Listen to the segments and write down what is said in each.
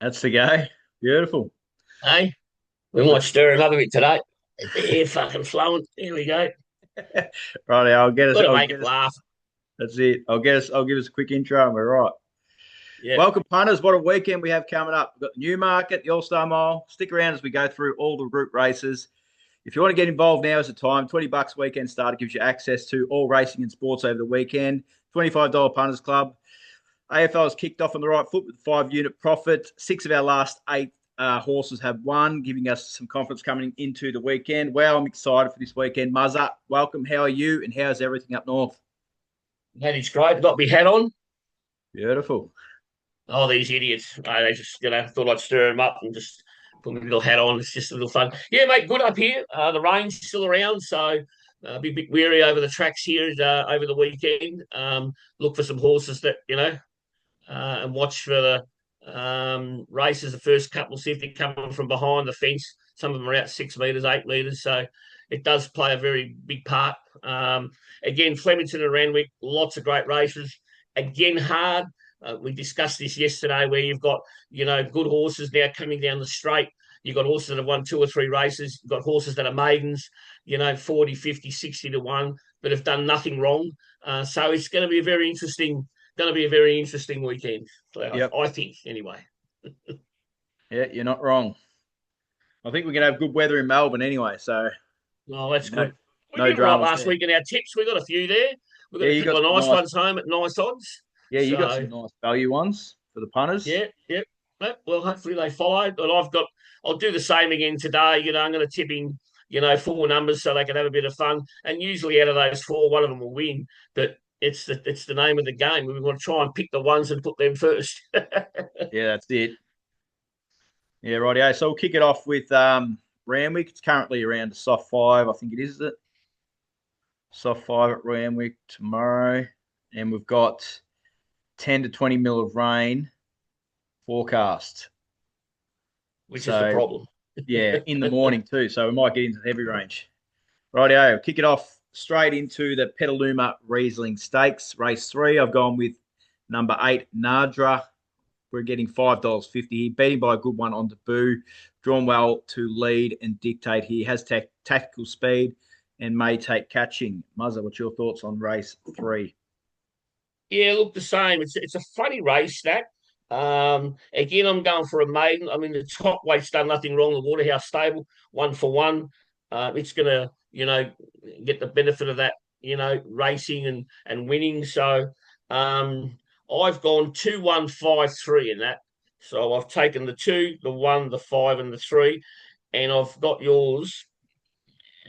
That's the guy. Beautiful. Hey, we might stir him up a bit today. They're fucking flowing. Here we go. Right, I'll get us. Got to I'll make get it us. laugh. That's it. I'll get us. I'll give us a quick intro, and we're right. Yeah. Welcome, punters. What a weekend we have coming up. We've got the Newmarket, the All Star Mile. Stick around as we go through all the group races. If you want to get involved, now is the time. $20 weekend starter gives you access to all racing and sports over the weekend. $25 punters club. AFL has kicked off on the right foot with a 5 unit profit. Six of our last eight horses have won, giving us some confidence coming into the weekend. Wow, I'm excited for this weekend. Muzza, welcome. How are you? And how's everything up north? That is great. Got my hat on. Beautiful. Oh, these idiots. They just, thought I'd stir them up and just put my little hat on. It's just a little fun. Yeah, mate, good up here. The rain's still around, so be a bit weary over the tracks here over the weekend. Look for some horses that, and watch for the races, the first couple, see if they're coming from behind the fence. Some of them are out 6 metres, 8 metres. So it does play a very big part. Again, Flemington and Randwick, lots of great races. Again, hard. We discussed this yesterday where you've got, good horses now coming down the straight. You've got horses that have won 2 or 3 races. You've got horses that are maidens, 40, 50, 60 to 1, but have done nothing wrong. So it's going to be a very interesting weekend. Yep. I think, anyway. Yeah, you're not wrong. I think we're going to have good weather in Melbourne anyway, so Oh, that's no, good. We no did right dramas last there. week in our tips. We got a few there. We Yeah, got a you got couple of some nice nice. ones home at nice odds. Yeah, you got So some nice value ones for the punters. yeah, yeah. Well, hopefully they follow. But I'll do the same again today. I'm going to tip in, four numbers so they can have a bit of fun. And usually out of those four, one of them will win. But it's the name of the game. We want to try and pick the ones and put them first. Yeah, that's it. Yeah, right. Yeah, so we'll kick it off with Ramwick. It's currently around a soft five, I think it is it. Soft five at Ramwick tomorrow, and we've got 10 to 20 mil of rain forecast. Which is the So problem. yeah, in the morning too. So we might get into the heavy range. Rightio, kick it off straight into the Petaluma Riesling Stakes, race three. I've gone with number 8, Nadra. We're getting $5.50 here. Betting by a good one on debut. Drawn well to lead and dictate here. Has tactical speed and may take catching. Muzza, what's your thoughts on race three? Yeah, look the same. It's a funny race that. Again, I'm going for a maiden. I mean, the top weight's done nothing wrong. The Waterhouse stable, 1 for 1. It's gonna, get the benefit of that, racing and winning. So, um, I've gone 2, 1, 5, 3 in that. So I've taken the 2, the 1, the 5, and the 3, and I've got yours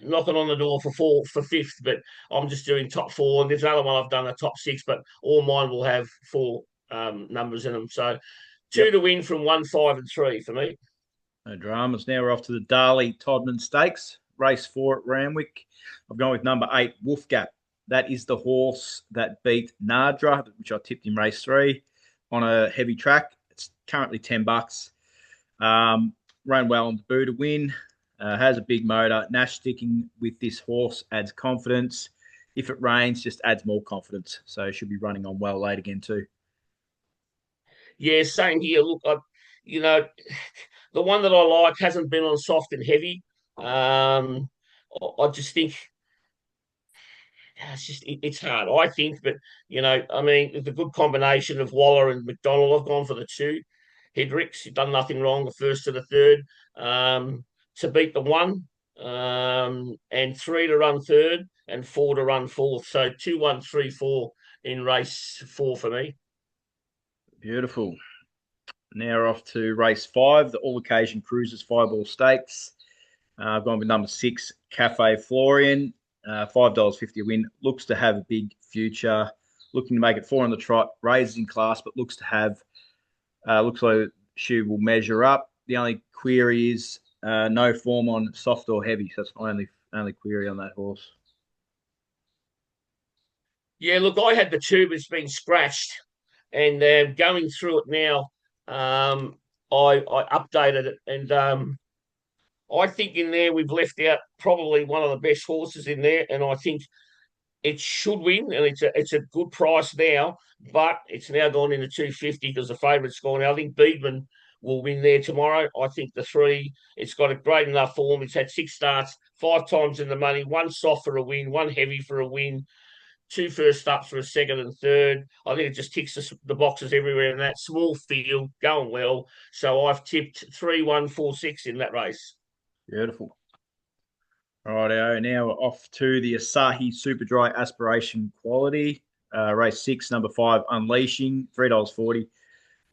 knocking on the door for four for fifth, but I'm just doing top four. And there's another one I've done a top six, but all mine will have four numbers in them. So two Yep, to win from 1, 5, and 3 for me. no dramas. Now we're off to the Darley Todman Stakes, race four at Ramwick. I've gone with number 8, Wolf Gap. That is the horse that beat Nadra, which I tipped in race three on a heavy track. It's currently $10. Ran well on debut to win. Has a big motor. Nash sticking with this horse adds confidence. If it rains, just adds more confidence. So should be running on well late again too. Yeah, same here. Look, you know, the one that I like hasn't been on soft and heavy. I just think it's hard. I think, but I mean, it's a good combination of Waller and McDonald. I've gone for the two. Hedricks, he's done nothing wrong. The first to the third, to beat the one, and 3 to run third, and 4 to run fourth. So 2, 1, 3, 4 in race 4 for me. Beautiful. Now we're off to race five, the all occasion cruisers fireball stakes. I've gone with number 6, Cafe Florian. $5.50 a win. Looks to have a big future. Looking to make it four on the trot. Raises in class, but looks like she will measure up. The only query is no form on soft or heavy. So that's my only query on that horse. Yeah, look, I had the tube has been scratched, and going through it now, I updated it, and I think in there we've left out probably one of the best horses in there, and I think it should win, and it's a good price now, but it's now gone into 250 because the favourite's gone out. I think Beedman will win there tomorrow. I think the 3, it's got a great enough form. It's had 6 starts, 5 times in the money, 1 soft for a win, 1 heavy for a win, 2 first ups for a second and third. I think it just ticks the boxes everywhere in that small field, going well. So I've tipped 3-1-4-6 in that race. Beautiful. Righto, now we're off to the Asahi Super Dry Aspiration Quality. Race 6, number 5, Unleashing, $3.40.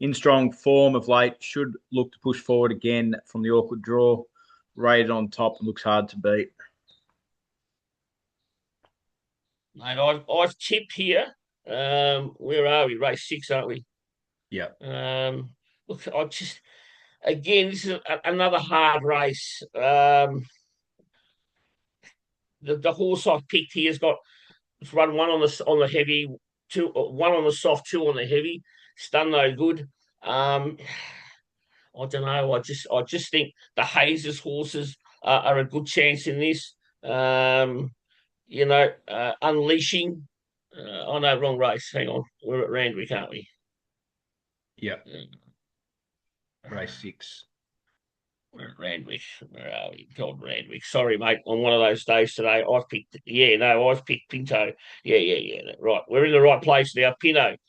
In strong form of late, should look to push forward again from the awkward draw. Rated on top and looks hard to beat. Mate, I've tipped here. Where are we? Race 6, aren't we? Yeah. Look, again, this is another hard race. The horse I've picked here has got, it's run 1 on the heavy, 1 on the soft, 2 on the heavy. It's done no good. I don't know. I just think the Hazes horses are a good chance in this. Unleashing. Oh no, wrong race. Hang on, we're at Randwick, aren't we? Yeah. Race 6. We're at Randwick. Where are we? God, Randwick. Sorry, mate. On one of those days today, I've picked. Yeah, no, I've picked Pinto. Yeah. Right, we're in the right place now. Pinot.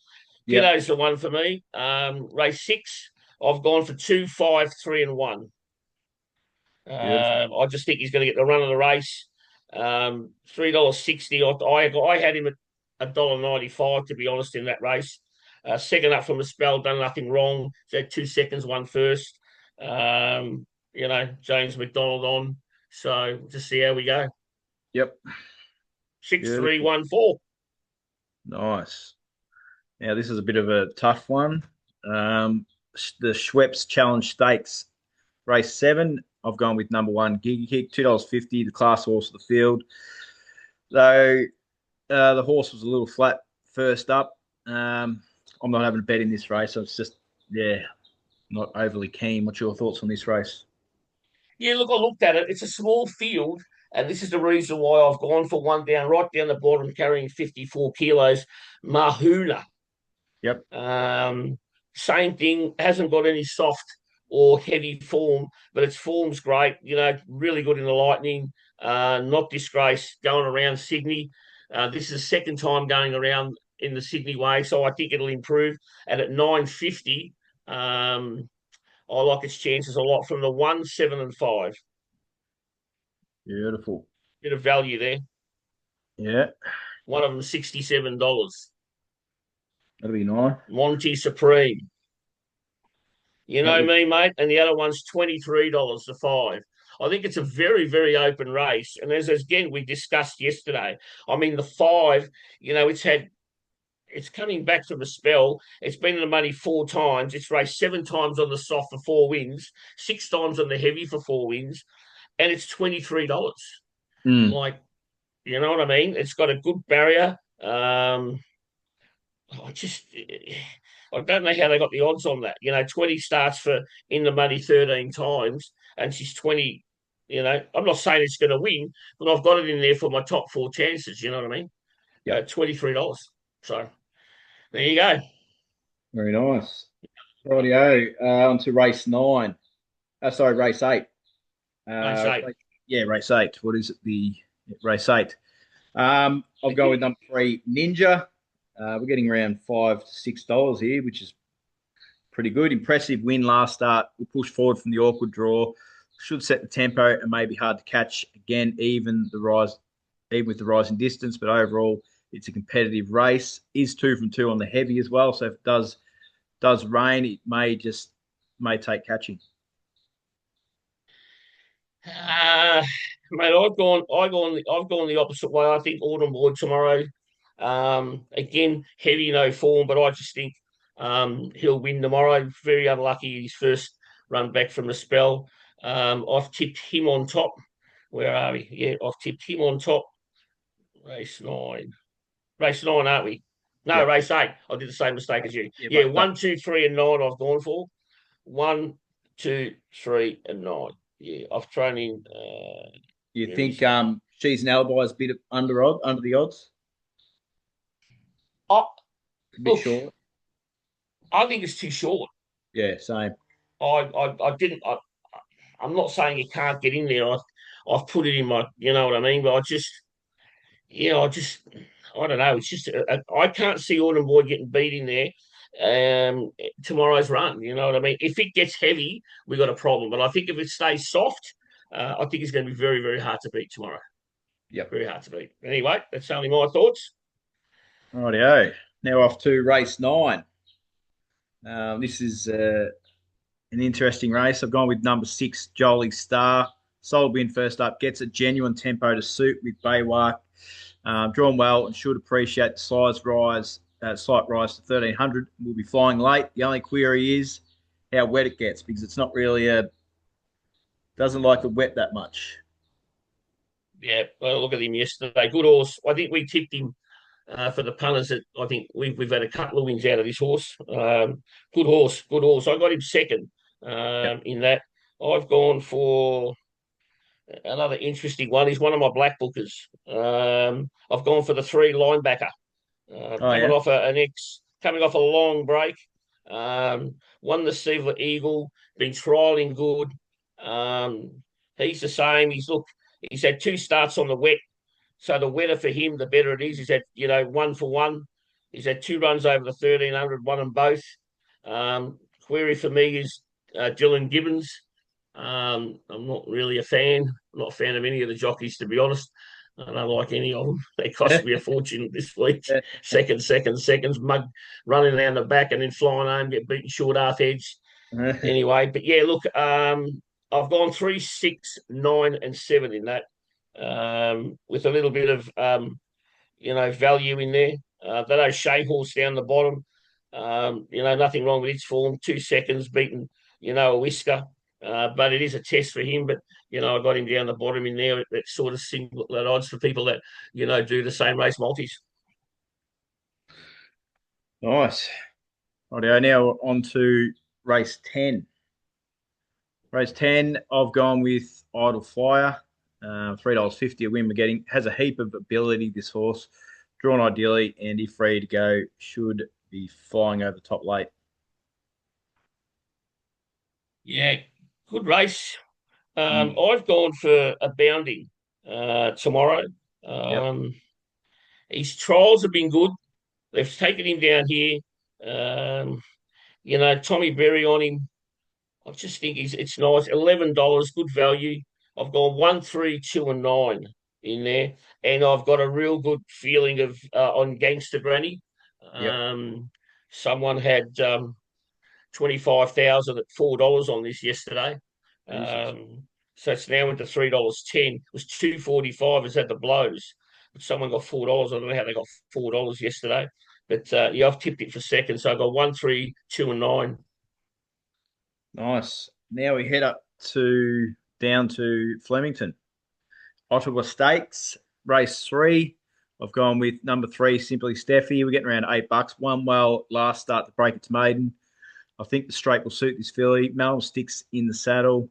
Yep. Pinot's the one for me. Race 6. I've gone for 2, 5, 3, and 1. I just think he's going to get the run of the race. $3.60. I had him at $1.95, to be honest, in that race. Second up from the spell, done nothing wrong. He's had 2 seconds, 1 first. James McDonald on. So just see how we go. Yep. 6-3-1-4. Nice. Now this is a bit of a tough one. The Schweppes Challenge Stakes, race 7. I've gone with number 1, Giga Kick, $2.50, the class horse of the field. Though the horse was a little flat first up. I'm not having a bet in this race. So it's just, not overly keen. What's your thoughts on this race? Yeah, look, I looked at it. It's a small field, and this is the reason why I've gone for one down, right down the bottom, carrying 54 kilos, Mahula. Yep. Same thing, hasn't got any soft or heavy form, but its form's great. Really good in the Lightning. Not disgraced going around Sydney. This is the second time going around in the Sydney way, so I think it'll improve. And at 950, I like its chances a lot from the 1, 7, and 5. Beautiful. Bit of value there. Yeah. One of them $67. That'll be nice. Monty Supreme. You know me, mate. And the other one's $23 to 5. I think it's a very, very open race. And as again we discussed yesterday, I mean the 5, it's coming back from a spell. It's been in the money 4 times. It's raced 7 times on the soft for 4 wins, 6 times on the heavy for 4 wins, and it's $23. Like, you know what I mean? It's got a good barrier. I don't know how they got the odds on that. 20 starts for in the money 13 times, and she's 20. I'm not saying it's going to win, but I've got it in there for my top 4 chances. You know what I mean? Yeah. $23. So there you go. Very nice. Rightio. On to race 9. Race 8. Race 8. Race 8. What is it? Race 8. I'll go with number 3, Ninja. We're getting around $5 to $6 here, which is pretty good. Impressive win last start. We pushed forward from the awkward draw. Should set the tempo and may be hard to catch again, even with the rise in distance. But overall, it's a competitive race. Is 2 from 2 on the heavy as well. So if it does rain, it may take catching. Mate, I've gone the opposite way. I think Autumn Board tomorrow. Again, heavy, no form, but I just think he'll win tomorrow. Very unlucky his first run back from the spell. I've tipped him on top. Where are we? Yeah, I've tipped him on top. Race 9. Race 9, aren't we? No, Yep. Race 8. I did the same mistake as you. Yeah, 1, 2, 3, and 9 I've gone for. 1, 2, 3, and 9. Yeah, I've thrown in. You think She's an Alibi is a bit under the odds? Oh, a bit short. I think it's too short. Yeah, same. I didn't. I'm not saying you can't get in there. I've put it in my, you know what I mean. But I just, I don't know. It's just I can't see Autumn Boy getting beat in there. Tomorrow's run. You know what I mean. If it gets heavy, we got a problem. But I think if it stays soft, I think it's going to be very, very hard to beat tomorrow. Yep. Very hard to beat. Anyway, that's only my thoughts. Rightio. Now off to race 9. This is an interesting race. I've gone with number 6, Jolie Star. Sold win first up. Gets a genuine tempo to suit with Baywalk. Drawn well and should appreciate the slight rise to 1,300. We'll be flying late. The only query is how wet it gets because it's not really doesn't like the wet that much. Yeah, well, look at him yesterday. Good horse. I think we tipped him for the punters. That I think we've had a couple of wins out of this horse. Good horse, good horse. I got him second Yep. in that. I've gone for another interesting one. He's one of my black bookers. I've gone for the 3 linebacker. Oh yeah. Coming off a long break. Won the Silver Eagle, been trialing good. He's the same. He's had 2 starts on the wet. So the wetter for him, the better it is. He's had, 1 for 1. He's had 2 runs over the 1,300, won them both. Query for me is Dylan Gibbons. I'm not really a fan. I'm not a fan of any of the jockeys, to be honest. I don't like any of them. They cost me a fortune this week. Seconds, mug running down the back and then flying home, get beaten short half edge. Anyway, but yeah, look, I've gone 3, 6, 9, and 7 in that, with a little bit of value in there. That O'Shea horse down the bottom, nothing wrong with its form. 2 seconds beaten, a whisker. But it is a test for him. But I got him down the bottom in there. That sort of single that odds for people that do the same race multis. Nice. Rightio. Now on to race 10. Race 10, I've gone with Idle Flyer. $3.50 a win. We're getting has a heap of ability. This horse, drawn ideally, and if ready to go, should be flying over the top late. Yeah, good race. I've gone for a bounding tomorrow. Yep. His trials have been good. They've taken him down here. Tommy Berry on him. I just think it's nice. $11, good value. I've gone 1, 3, 2, and 9 in there, and I've got a real good feeling of on Gangster Granny. Yep. Someone had 25,000 at $4 on this yesterday. Jesus. So it's now into $3.10. It was 2.45. It's had the blows, but someone got $4. I don't know how they got $4 yesterday, but I've tipped it for second. So I got 1, 3, 2, and 9. Nice. Now we head up down to Flemington. Ottawa Stakes, race 3. I've gone with number 3, Simply Steffi. We're getting around $8. One well last start to break its maiden. I think the straight will suit this filly. Mal sticks in the saddle.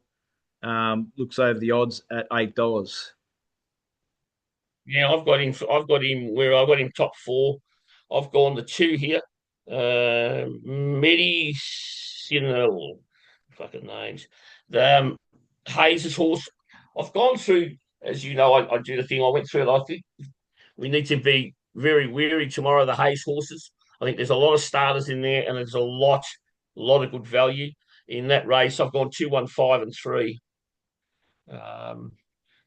Looks over the odds at $8. Yeah, I've got him. Where I got him top 4. I've gone the 2 here. Medicinal, fucking names. The Hayes' horse. I've gone through, as you know, I do the thing. I went through it. I think we need to be very wary tomorrow of the Hayes horses. I think there's a lot of starters in there, and there's a lot of good value in that race. I've gone 2, 1, 5, and 3.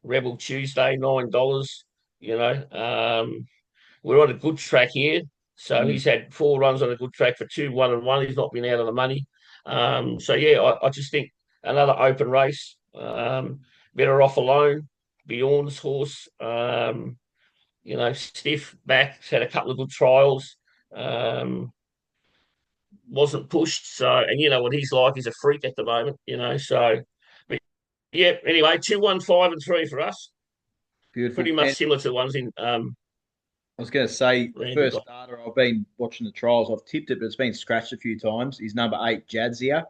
Rebel Tuesday, $9. We're on a good track here. So he's had 4 runs on a good track for 2, 1, and 1. He's not been out of the money. So yeah, I just think another open race. Better off alone. Bjorn's horse. Stiff back. He's had a couple of good trials. Wasn't pushed. So, and you know what he's like. He's a freak at the moment. So. But yeah. Anyway, 2, 1, 5, and 3 for us. Beautiful. Pretty much And similar to the ones in. I was going to say, Randy first got. starter, I've been watching the trials. I've tipped it, but it's been scratched a few times. He's number 8, Jadzia.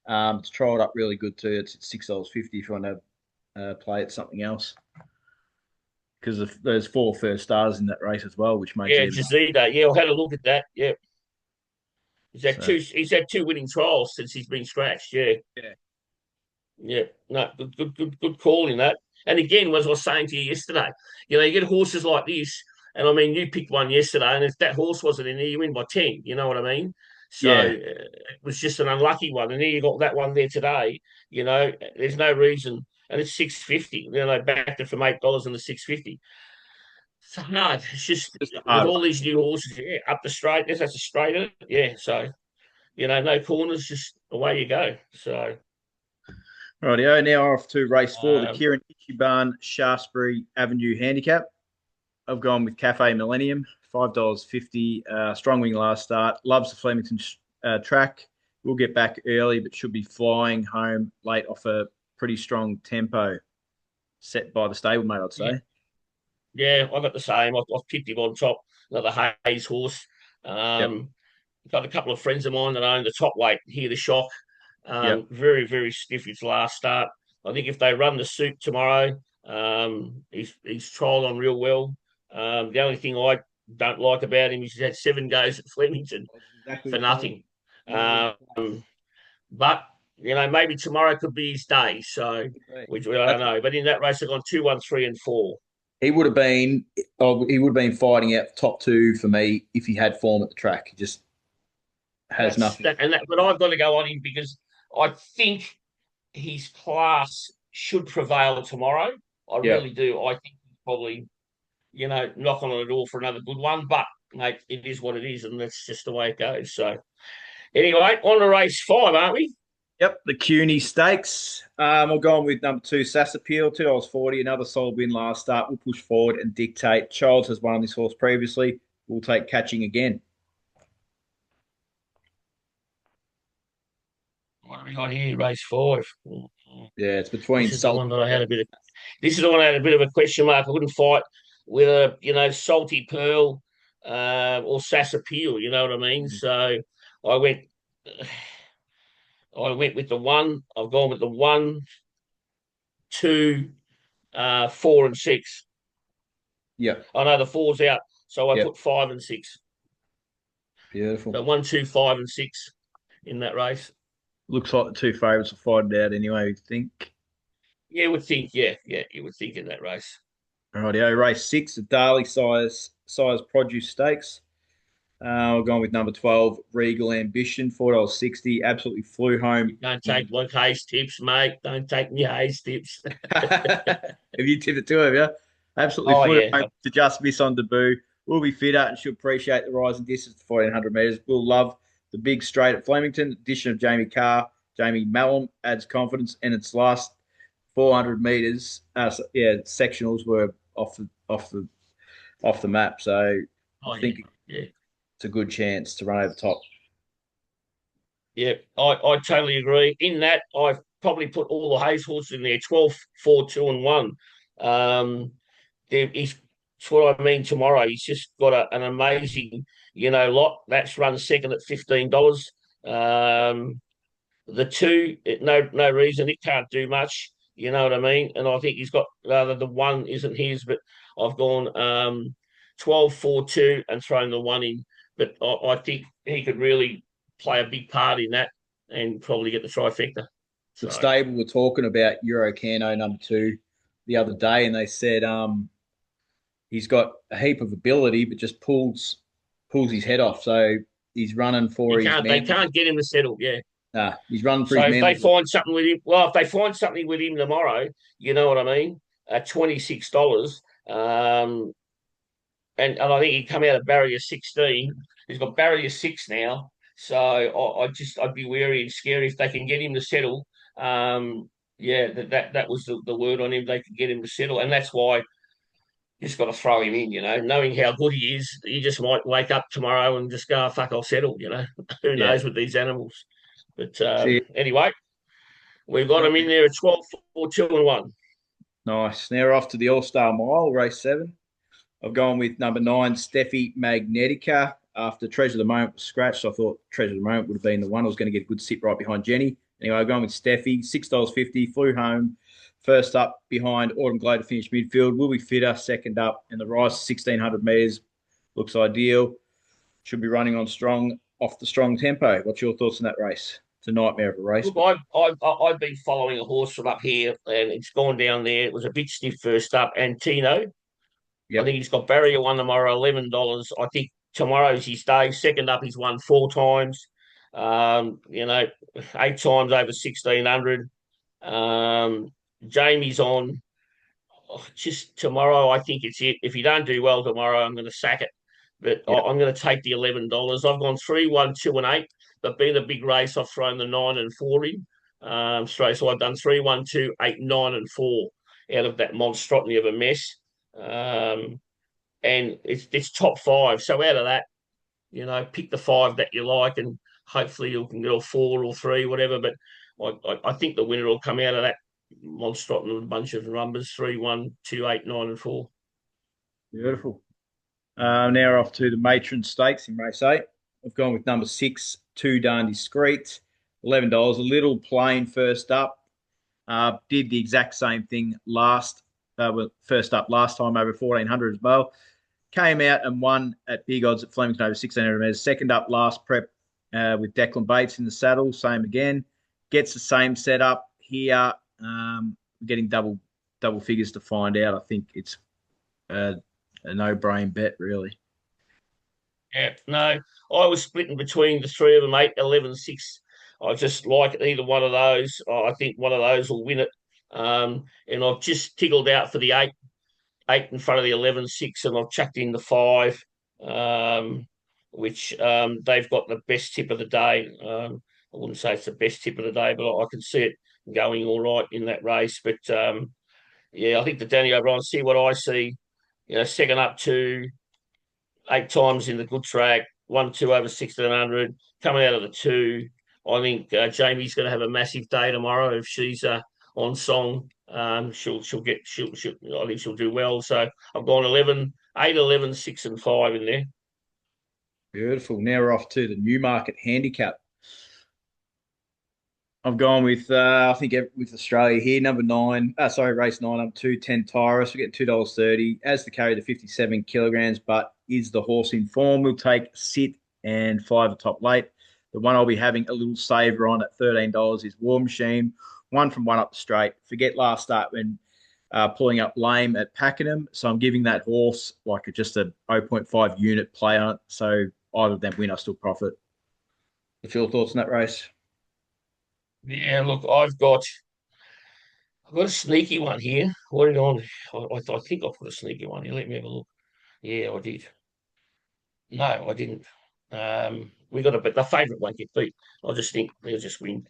It's trialled up really good too. It's $6.50 if you want to play it something else. Because there's 4 first starters in that race as well, which makes it. Jazida. Yeah, I had a look at that. Yeah. So He's had two winning trials since he's been scratched. Yeah, yeah, yeah. No, good call in that. And again, as I was saying to you yesterday, you get horses like this, and I mean, you picked one yesterday, and if that horse wasn't in there, you win by 10. You know what I mean? So yeah, it was just an unlucky one, and then you got that one there today. There's no reason, and it's 650. They backed it from $8 in the 650. It's hard. It's just just a with hard all one. these new horses, yeah, up the straight. That's a straight in it. Yeah, so no corners, just away you go. So Rightio, now off to race 4, the um, Kieran Ichiban Shaftesbury Avenue Handicap. I've gone with Cafe Millennium, $5.50. Strong wing last start. Loves the Flemington track. We'll get back early, but should be flying home late off a pretty strong tempo set by the stablemate, I'd yeah, say. yeah, I got the same. I've picked him on top. Another Hayes horse. Yep, Um, got a couple of friends of mine that own the top weight. Hear the shock. yep. Very very stiff his last start. I think if they run the suit tomorrow, he's trialled on real well. The only thing I don't like about him is he's had 7 goes at Flemington That's exactly for the same. nothing. Um, but maybe tomorrow could be his day. So, which I don't That's know. But in that race, they've gone 2, 1, 3, and 4. he would have been. Oh, he would have been fighting out top two for me if he had form at the track. He just has That's nothing. that, and that. But I've got to go on him because I think his class should prevail tomorrow. I Yeah. really do. I think he's probably knock on the door for another good one. But mate, it is what it is, and that's just the way it goes. So anyway, on to race 5, aren't we? Yep, the CUNY Stakes. I'll go on with number 2, Sassapeel, $2.40. Another solid win last start. We'll push forward and dictate. Childs has won this horse previously. We'll take catching again. What have we got here? Race 5. Yeah, it's between This is the one Salty. that I had a bit of. This is the one I had a bit of a question mark. I couldn't fight with a salty pearl or sassapeel. You know what I mean? So I went. I went with the one. I've gone with the 1, 2, 4, and 6. Yep, I know the four's out, so I yep. put 5 and 6. Beautiful. So 1, 2, 5, and 6 in that race. Looks like the two favourites will fight it out anyway, we think. Yeah, you would think. Yeah, yeah, you would think in that race. Rightio, race 6, the Darley size produce stakes. We're going with number 12, Regal Ambition, $4.60. Absolutely flew home. Don't take my Hayes tips, mate. Don't take me Hayes tips. Have you tipped it too, have you? Absolutely Oh flew yeah, home to just miss on debut. We'll be fitter and should appreciate the rising distance to 1400 metres. We'll love the big straight at Flemington. Addition of Jamie Carr, Jamie Mallum adds confidence, and its last 400 metres, sectionals were off the map. So oh I yeah, think yeah, it's a good chance to run over top. yeah. I totally agree. In that, I've probably put all the Hayes horses in there: 12, 4, 2, and 1. Um, he's That's what I mean. Tomorrow, he's just got an amazing, lot. That's run second at $15. The two, no reason it can't do much. You know what I mean? And I think he's got the one isn't his, but I've gone 12, 4, 2 and thrown the one in. But I think he could really play a big part in that and probably get the trifecta. The So stable were talking about Eurocano number 2 the other day, and they said he's got a heap of ability, but just pulls his head off. So he's running for his they manly. can't get him to settle. Yeah. He's running for So his if they manly. find something with him, well, if they find something with him tomorrow, you know what I mean, at $26, and I think he'd come out of barrier 16. He's got barrier 6 now, so I'd be wary and scary if they can get him to settle. Yeah, that was the word on him. They could get him to settle, and that's why you just got to throw him in. Knowing how good he is, he just might wake up tomorrow and just go, oh, "Fuck, I'll settle." Who Yeah. knows with these animals? But See, anyway. We've got them in there at 12, 4, 2, and 1. nice. Now we're off to the All Star Mile, race 7. I've gone with number 9, Steffi Magnetica. After Treasure of the Moment was scratched, I thought Treasure of the Moment would have been the one. I was going to get a good sit right behind Jenny. Anyway, I've gone with Steffi, $6.50, flew home. First up behind Autumn Glow to finish midfield. Will be fitter, second up. And the rise 1,600 metres looks ideal. Should be running on strong. off the strong tempo. What's your thoughts on that race? It's a nightmare of a race. Look, I've been following a horse from up here, and it's gone down there. It was a bit stiff first up, and Tino. I Yep. think he's got barrier one tomorrow, $11. I think tomorrow's his day. Second up, he's won 4 times. You know, 8 times over 1,600. Jamie's on. Oh, just tomorrow, I think it's it. If he don't do well tomorrow, I'm going to sack it. But Yep. I'm going to take the $11. I've gone 3, 1, 2, and 8. But being a big race, I've thrown the 9 and 4 in straight. So I've done 3, 1, 2, 8, 9, and 4 out of that monstrosity of a mess. Um, and it's top 5. So out of that, pick the 5 that you like, and hopefully you can get a 4 or 3, whatever. But I think the winner will come out of that monstrosity bunch of numbers: 3, 1, 2, 8, 9, and 4. Beautiful. Now we're off to the Matron Stakes in race 8. I've gone with number 6, Too Darn Discreet, $11. A little plain first up. Did the exact same thing first up last time over 1,400 as well. Came out and won at big odds at Flemington over 1,600 metres. Second up last prep with Declan Bates in the saddle. Same again. Gets the same setup here. Getting double figures to find out. I think it's a no-brain bet, really. Yeah, no, I was splitting between the three of them, 8, 11, 6. I just like either one of those. I think one of those will win it. And I've just tickled out for the 8 in front of the 11, 6, and I've chucked in the 5, which they've got the best tip of the day. I wouldn't say it's the best tip of the day, but I can see it going all right in that race. But yeah, I think the Danny O'Brien, see what I see, second up to 8 times in the good track, 1, 2 over 1,600, coming out of the 2. I think Jamie's going to have a massive day tomorrow if she's on song. She'll get I think she'll do well. So I've gone 11, 8, 11, 6, and 5 in there. Beautiful. Now we're off to the Newmarket Handicap. I've gone with I think with Australia here, number 9. Race 9 up to 10 Tyrus. We're getting $2.30 as to carry the 57 kilograms, but is the horse in form? We'll take Sit and 5 atop late. The one I'll be having a little saver on at $13 is War Machine. 1 from 1 up the straight. Forget last start when pulling up lame at Pakenham. So I'm giving that horse like just a 0.5 unit play on it. So either of them win, I still profit. What's your thoughts on that race? Yeah, look, I've got a sneaky one here. What did on? I think I put a sneaky one here. Let me have a look. Yeah, I did. No, I didn't. We got but the favourite won't get beat. I just think they'll just win.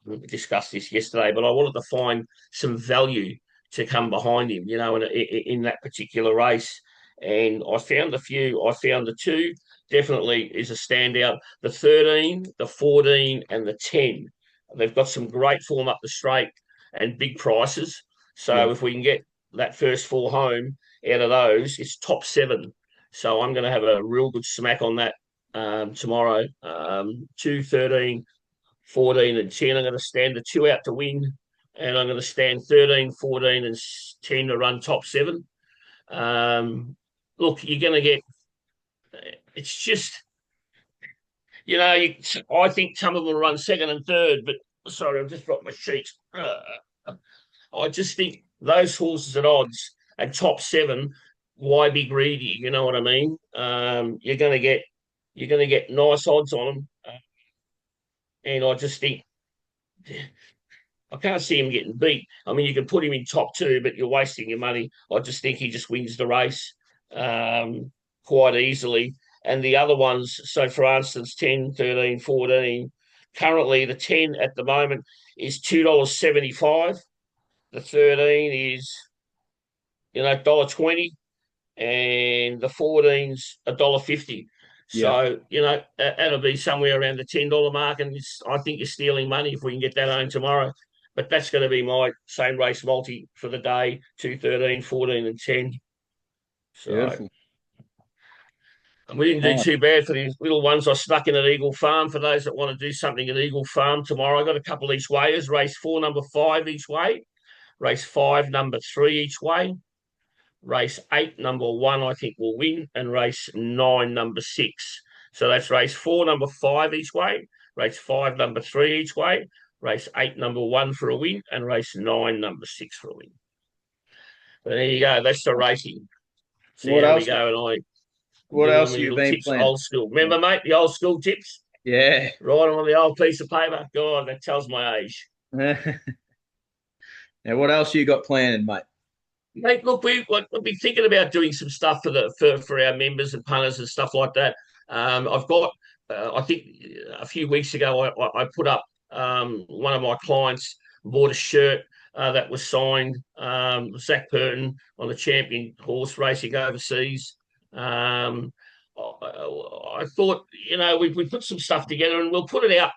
We discussed this yesterday, but I wanted to find some value to come behind him, in that particular race. And I found a few. I found the 2 definitely is a standout. The 13, the 14, and the 10. They've got some great form up the straight and big prices. So Yep. if we can get that first 4 home out of those, it's top 7. So I'm going to have a real good smack on that tomorrow. 2, 13, 14, and 10. I'm going to stand the 2 out to win, and I'm going to stand 13, 14, and 10 to run top 7. Look, you're going to get. It's just, I think some of them will run second and third, but sorry, I've just dropped my sheets. I just think those horses at odds at top 7. Why be greedy? You know what I mean? You're going to get nice odds on them, and I just think I can't see him getting beat. I mean, you can put him in top 2, but you're wasting your money. I just think he just wins the race quite easily. And the other ones, so for instance, 10, 13, 14, currently the 10 at the moment is $2.75. The 13 is, $1.20, and the 14's $1.50. Yeah. So, that'll be somewhere around the $10 mark. And I think you're stealing money if we can get that home tomorrow. But that's going to be my same race multi for the day: 2, 13, 14, and 10. So Beautiful. and we didn't do Nice. too bad for these little ones I stuck in at Eagle Farm. For those that want to do something at Eagle Farm tomorrow, I got a couple each wayers. Race 4, number 5 each way. Race 5, number 3 each way. Race 8, number 1, I think will win, and race 9, number 6. So that's race 4, number 5 each way, race 5, number 3 each way, race 8, number 1 for a win, and race 9, number 6 for a win. But there you go. That's the racing. See What how we else? go, and I What give them else my have you little been tips, planning? old school. Remember, mate, the old school tips? Yeah. Write them on the old piece of paper. God, that tells my age. Now, what else you got planning, mate? Mate, look, we've been thinking about doing some stuff for our members and punters and stuff like that. I've got, I think, a few weeks ago, I put up one of my clients bought a shirt that was signed Zach Burton on the champion horse racing overseas. I thought, we put some stuff together and we'll put it out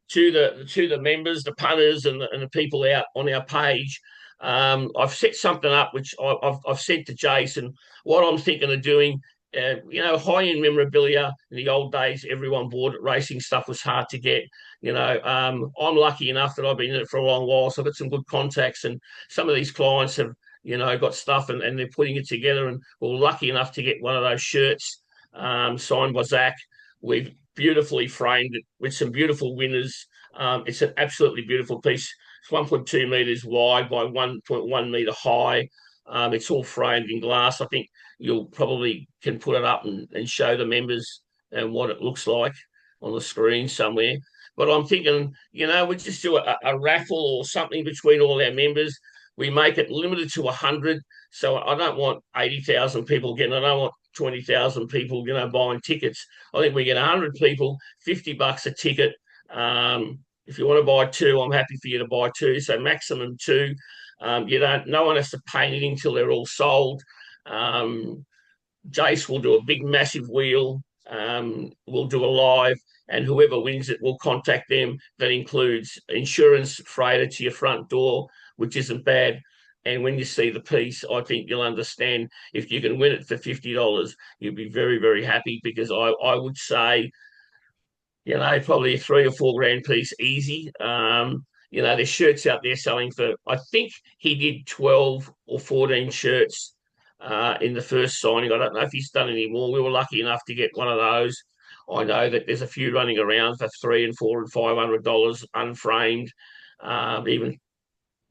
to the members, the punters, and the people out on our page. I've set something up which I've said to Jason what I'm thinking of doing. High-end memorabilia in the old days, everyone bought it. Racing stuff was hard to get. I'm lucky enough that I've been in it for a long while, so I've got some good contacts, and some of these clients have, got stuff and they're putting it together, and we're lucky enough to get one of those shirts signed by Zach. We've beautifully framed it with some beautiful winners. It's an absolutely beautiful piece. It's 1.2 meters wide by 1.1 meter high. It's all framed in glass. I think you'll probably can put it up and show the members and what it looks like on the screen somewhere. But I'm thinking, we just do a raffle or something between all our members. We make it limited to 100. So I don't want 80,000 people getting it. I don't want 20,000 people, buying tickets. I think we get 100 people, $50 a ticket. If you want to buy two, I'm happy for you to buy two. So maximum two. No one has to pay anything till they're all sold. Jase will do a big, massive wheel. We'll do a live, and whoever wins it will contact them. That includes insurance freighter to your front door, which isn't bad. And when you see the piece, I think you'll understand if you can win it for $50, you'll be very, very happy because I would say, probably a 3 or 4 grand piece easy. There's shirts out there selling for, I think he did 12 or 14 shirts in the first signing. I don't know if he's done any more. We were lucky enough to get one of those. I know that there's a few running around for $300 and $400 and $500 unframed. Even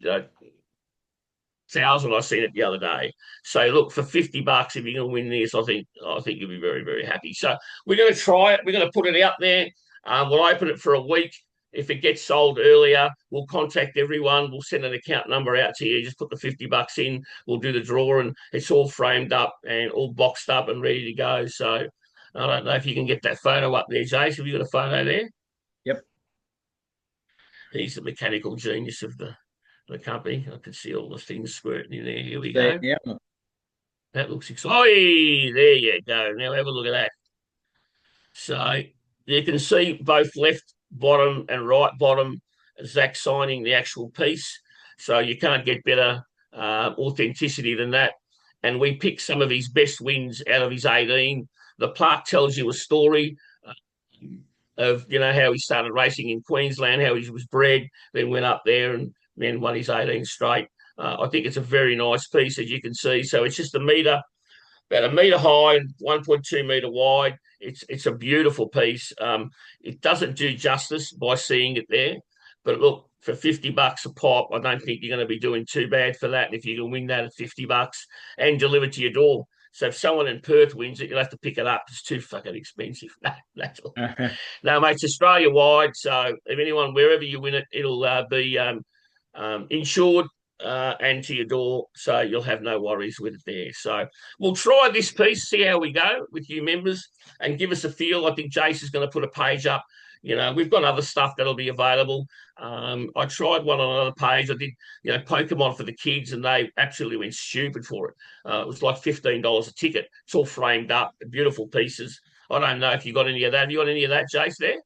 1,000. I seen it the other day. So look, for $50, if you're going to win this, I think you'll be very, very happy. So we're going to try it. We're going to put it out there. We'll open it for a week. If it gets sold earlier, we'll contact everyone. We'll send an account number out to you. Just put the $50 in. We'll do the draw, and it's all framed up and all boxed up and ready to go. So I don't know if you can get that photo up there, Jase. Have you got a photo there? Yep. He's the mechanical genius of the company. I can see all the things squirting in there. Here we There, go. yeah. That looks exciting. There you go. Now have a look at that. So you can see both left bottom and right bottom, Zach signing the actual piece. So you can't get better authenticity than that. And we picked some of his best wins out of his 18. The plaque tells you a story of, how he started racing in Queensland, how he was bred, then went up there and then won his 18 straight. I think it's a very nice piece, as you can see. So it's just about a metre high and 1.2 metre wide. It's a beautiful piece. It doesn't do justice by seeing it there. But look, for $50 a pop, I don't think you're going to be doing too bad for that. And if you can win that at $50 and deliver to your door. So if someone in Perth wins it, you'll have to pick it up. It's too fucking expensive. That's all. No, mate, it's Australia wide. So if anyone, wherever you win it, it'll be insured and to your door. So you'll have no worries with it there. So we'll try this piece, see how we go with you members and give us a feel. I think Jase is going to put a page up. We've got other stuff that'll be available. I tried one on another page. I did, Pokemon for the kids, and they absolutely went stupid for it. It was like $15 a ticket. It's all framed up, beautiful pieces. I don't know if you got any of that. Have you got any of that, Jase, there?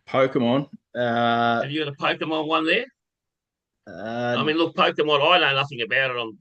Pokemon. Have you got a Pokemon one there? I mean, look, Pokemon, I know nothing about it on,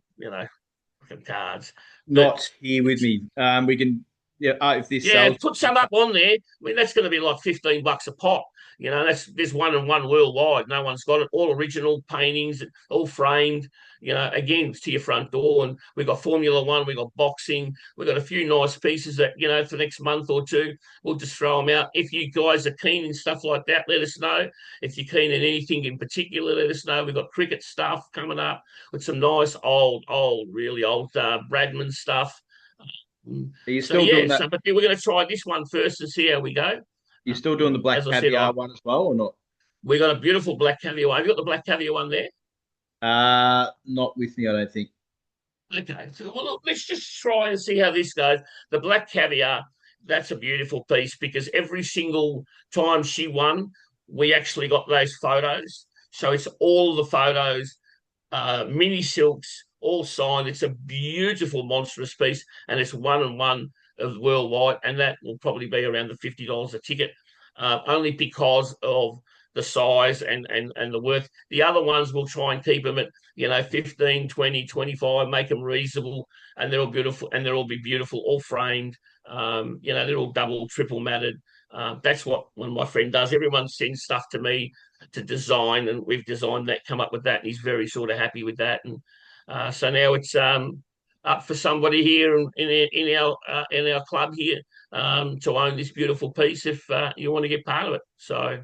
cards. Not here with me. We can, if this sells. Put some up on there. I mean, that's going to be like $15 a pop. You know, there's one and one worldwide. No one's got it. All original paintings, all framed. You know, again, it's to your front door. And we've got Formula One, we've got boxing, we've got a few nice pieces that, you know, for the next month or two, we'll just throw them out. If you guys are keen and stuff like that, let us know. If you're keen in anything in particular, let us know. We've got cricket stuff coming up with some nice really old Bradman stuff. Are you So still doing yeah, that? but we're going to try this one first and see how we go. You still doing the black As I said, caviar one as well, or not? we got a beautiful black caviar. Have you got the black caviar one there? Not with me, I don't think. Okay, so well, look, let's just try and see how this goes. The black caviar, that's a beautiful piece because every single time she won, we actually got those photos. So it's all the photos, mini silks, all signed. It's a beautiful, monstrous piece, and it's one and one of worldwide, and that will probably be around the $50 a ticket, only because of the size and the worth. The other ones will try and keep them at 15, 20, 25, make them reasonable, and they're all beautiful, and they'll all be beautiful, all framed. They're all double, triple matted. That's what when my friend does. Everyone sends stuff to me to design, and we've designed that, come up with that, and he's very sort of happy with that. And so now it's up for somebody here in our club here to own this beautiful piece if you want to get part of it. So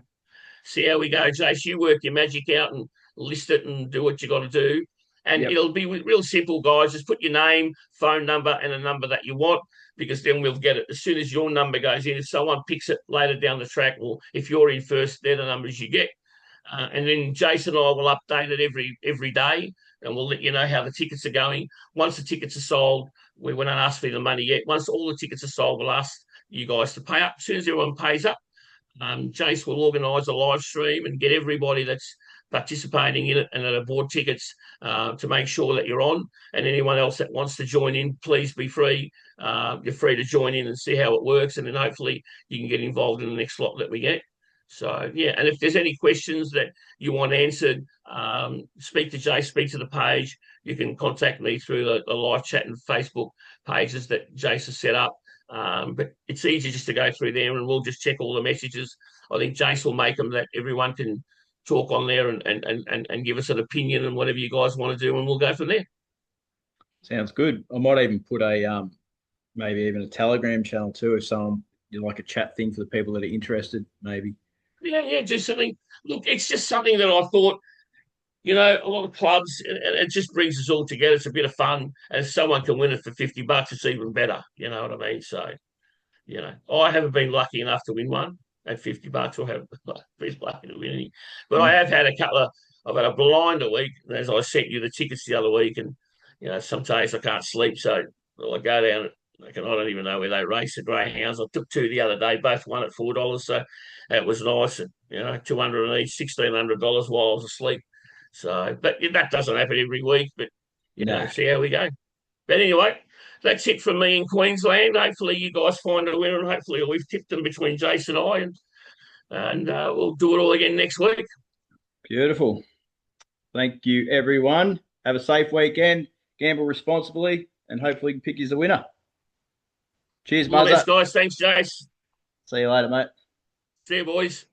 see how we go, Jase. You work your magic out and list it and do what you got to do. And Yep. it'll be real simple, guys. Just put your name, phone number, and a number that you want, because then we'll get it as soon as your number goes in. If someone picks it later down the track, well, if you're in first, they're the numbers you get. And then Jason and I will update it every day, and we'll let you know how the tickets are going. Once the tickets are sold, we won't ask for the money yet. Once all the tickets are sold, we'll ask you guys to pay up. As soon as everyone pays up, Jace will organise a live stream and get everybody that's participating in it and that have bought tickets to make sure that you're on. And anyone else that wants to join in, please be free. You're free to join in and see how it works, and then hopefully you can get involved in the next lot that we get. So yeah, and if there's any questions that you want answered, speak to Jace, speak to the page. You can contact me through the live chat and Facebook pages that Jace has set up. But it's easy just to go through there, and we'll just check all the messages. I think Jace will make them that everyone can talk on there and give us an opinion and whatever you guys want to do, and we'll go from there. Sounds good. I might even put a maybe even a Telegram channel too, if someone like a chat thing for the people that are interested, maybe. Yeah, just something. Look, it's just something that I thought, a lot of clubs, and it just brings us all together. It's a bit of fun, and if someone can win it for $50, it's even better. You know what I mean? So, I haven't been lucky enough to win one at $50, or have been lucky to win any. But I have had I've had a blind a week, as I sent you the tickets the other week, and some days I can't sleep, so I go down. I don't even know where they race the greyhounds. I took two the other day, both won at $4, so that was nice. And 200 each, $1,600 while I was asleep. So, but that doesn't happen every week. But see how we go. But anyway, that's it from me in Queensland. Hopefully you guys find a winner, and hopefully we've tipped them between Jason and I, and we'll do it all again next week. Beautiful. Thank you, everyone. Have a safe weekend. Gamble responsibly, and hopefully pick you the winner. Cheers, Muzz. Guys. Thanks, Jase. See you later, mate. See you, boys.